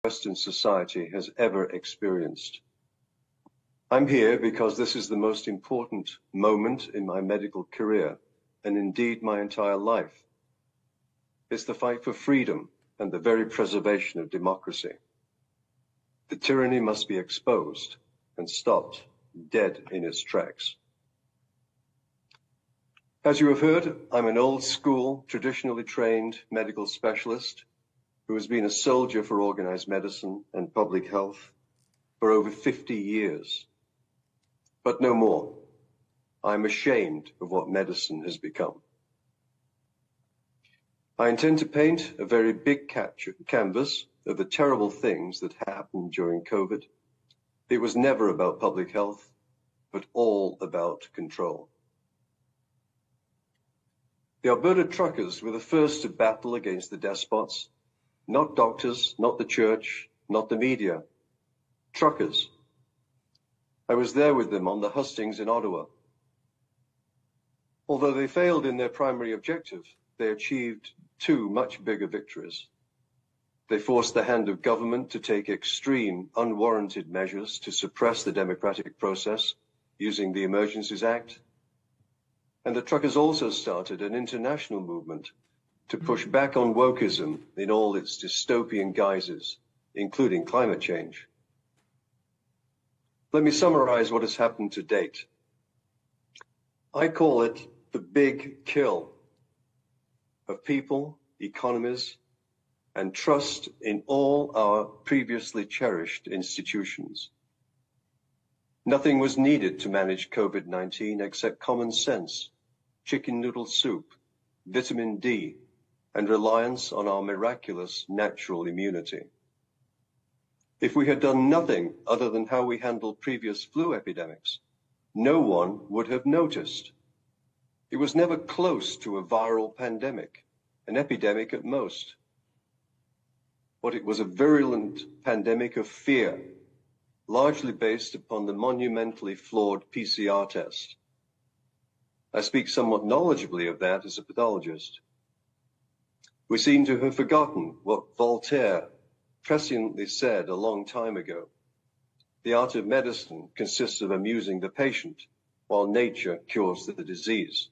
Western society has ever experienced. I'm here because this is the most important moment in my medical career, and indeed my entire life. It's the fight for freedom and the very preservation of democracy. The tyranny must be exposed and stopped dead in its tracks. As you have heard, I'm an old school, traditionally trained medical specialist who has been a soldier for organized medicine and public health for over 50 years. But no more. I'm ashamed of what medicine has become. I intend to paint a very big canvas of the terrible things that happened during COVID. It was never about public health, but all about control. The Alberta truckers were the first to battle against the despots, not doctors, not the church, not the media, truckers. I was there with them on the hustings in Ottawa. Although they failed in their primary objective, they achieved two much bigger victories. They forced the hand of government to take extreme, unwarranted measures to suppress the democratic process using the Emergencies Act. And the truckers also started an international movement to push back on wokeism in all its dystopian guises, including climate change. Let me summarize what has happened to date. I call it the big kill of people, economies, and trust in all our previously cherished institutions. Nothing was needed to manage COVID-19 except common sense, chicken noodle soup, vitamin D, and reliance on our miraculous natural immunity. If we had done nothing other than how we handled previous flu epidemics, no one would have noticed. It was never close to a viral pandemic, an epidemic at most. But it was a virulent pandemic of fear, largely based upon the monumentally flawed PCR test. I speak somewhat knowledgeably of that as a pathologist. We seem to have forgotten what Voltaire presciently said a long time ago. The art of medicine consists of amusing the patient, while nature cures the disease.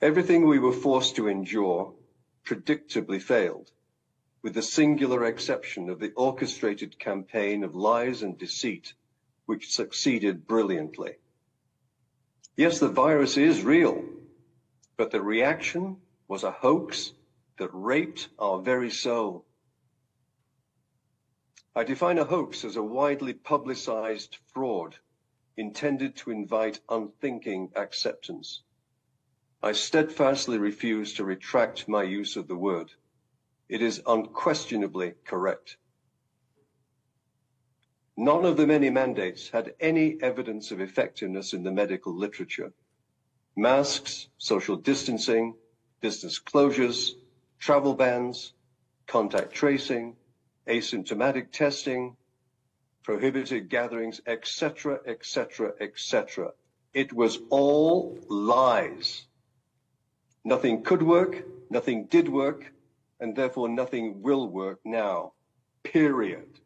Everything we were forced to endure predictably failed, with the singular exception of the orchestrated campaign of lies and deceit, which succeeded brilliantly. Yes, the virus is real, but the reaction was a hoax that raped our very soul. I define a hoax as a widely publicized fraud intended to invite unthinking acceptance. I steadfastly refuse to retract my use of the word. It is unquestionably correct. None of the many mandates had any evidence of effectiveness in the medical literature. Masks, social distancing, business closures, travel bans, contact tracing, asymptomatic testing, prohibited gatherings, etc., etc., etc. It was all lies. Nothing could work, nothing did work, and therefore nothing will work now, period.